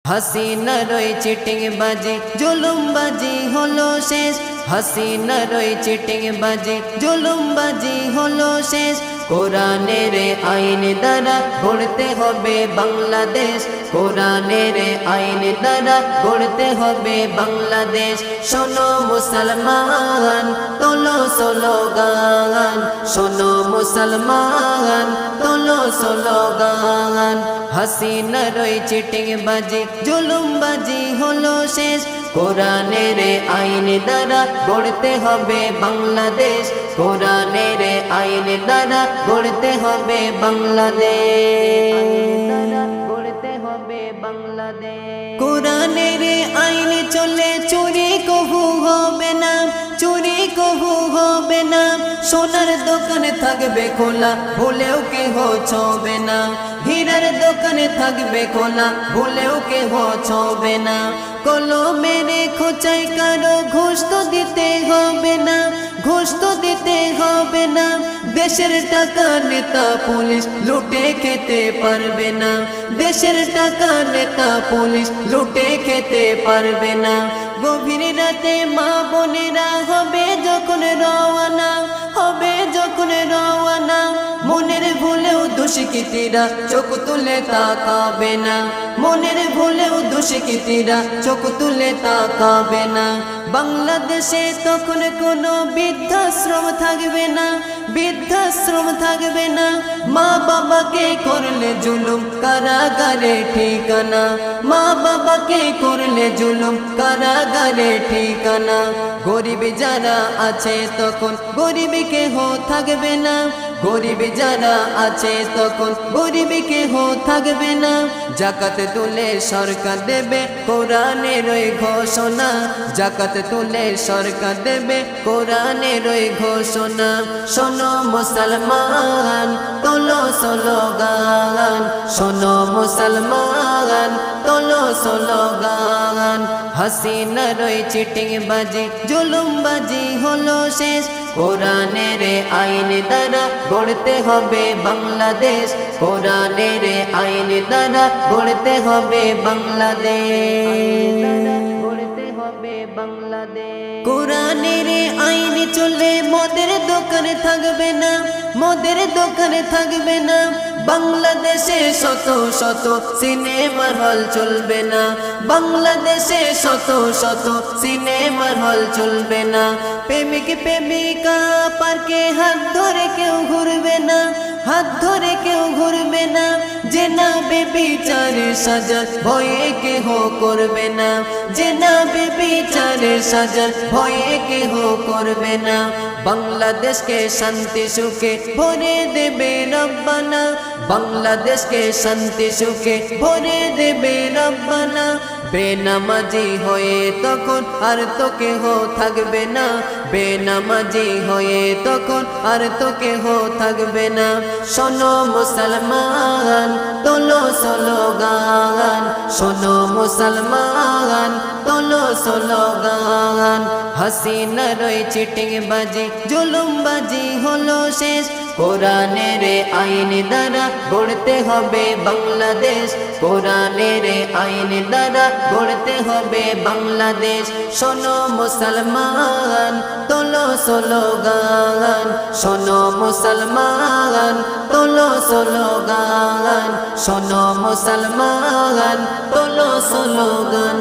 হাসিনার ওই চিটিং বাজি জুলুমবাজি হলো শেষ, হাসিনার ওই চিটিং বাজি জুলুমবাজি হলো শেষ। কোরআনের আইন দ্বারা গড়তে হবে বাংলাদেশ, কোরআনের আইন দ্বারা গড়তে হবে বাংলাদেশ। শোনো মুসলমান তোলো স্লোগান, শোনো মুসলমান তোলো স্লোগান। হাসিনার ওই চিটিং বাজি জুলুমবাজি হলো শেষ, কোরআনের আইন দ্বারা গড়তে হবে বাংলাদেশ, কোরআনের আইন দ্বারা গড়তে হবে বাংলাদেশ, গড়তে হবে বাংলাদেশ। কোরআনের আইন চলে চুরি কবু হবে না, চুরি কবু হবে না। সোনার দোকানে থাকবে খোলা ভুলেও কেহ ছবে না, হীরার দোকানে থাকবে খোলা ভুলেও কেহ ছবে না। কলমের খোঁচাই কারো ঘুষ তো দিতে হবে না, ঘুষ তো দিতে হবে না। দেশের টাকা নেতা পুলিশ লুটে খেতে পারবে না, দেশের টাকা নেতা পুলিশ লুটে খেতে পারবে না। গভীর রাতে মা বোনেরা হবে যখন রওয়ানা, হবে যখন রওয়ানা। মনের ভুলেও দুষ্কৃতীরা চোখ তুলে তাকাবে না, মনের ভুলেও দুষ্কৃতীরা চোখ তুলে তাকাবে না। বাংলাদেশে তখন কোনো বৃদ্ধাশ্রম থাকবে না, বৃদ্ধাশ্রম থাকবে না। মা বাবাকে করলে জুলুম কারাগারে ঠিকানা, মা বাবাকে করলে জুলুম কারাগারে ঠিকানা। গরিব যারা আছে তখন গরিব কেহ থাকবে না, গরিব যারা আছে তখন গরিব কেহ থাকবে না। জাকাত তুলে সরকার দেবে কোরআনের ওই ঘোষণা, জাকাত তুলে সরকার দেবে কোরআনের ওই ঘোষণা। শোনো মুসলমান তোলো স্লোগান, শোনো মুসলমান তোলো স্লোগান। হাসিনার ওই চিটিং বাজি জুলুমবাজি হলো শেষ, কোরআনের আইন দ্বারা গড়তে হবে বাংলাদেশ, কোরআনের আইন দ্বারা গড়তে হবে বাংলাদেশ, গড়তে হবে বাংলাদেশ। কোরআনের আইন চলে মদের দোকানে থাকবে না, মদের দোকানে থাকবে না। বাংলাদেশে শত শত সিনেমার হল চলবে না, বাংলাদেশে শত শত সিনেমার হল চলবে না। প্রেমিক প্রেমিকা পার্কে হাত ধরে কেউ ঘুরবে না, হাত ধরে কেউ ঘুরবে না। জেনা বেবিচারের সাজা ভয়ে কেহ করবে না, জেনা বেবিচারের সাজা ভয়ে কেহ করবে না। বাংলাদেশকে শান্তি সুখে ভরে দেবে রব্বানা, বাংলাদেশকে শান্তি সুখে ভরে দেবে রব্বানা। বেনামাজি হয়ে তখন আর তো কেহ থাকবে না, বেনামাজি হয়ে তখন আর তো কেহ থাকবে না। শোনো মুসলমান তোলো স্লোগান, শোনো মুসলমান তোলো স্লোগান। হাসিনার ওই চিটিং বাজি জুলুমবাজি হলো শেষ, কোরআনের আইন দ্বারা গড়তে হবে বাংলাদেশ, কোরআনের আইন দ্বারা গড়তে হবে বাংলাদেশ। শোনো মুসলমান তোলো স্লোগান, শোনো মুসলমান তোলো স্লোগান, শোনো মুসলমান তোলো স্লোগান।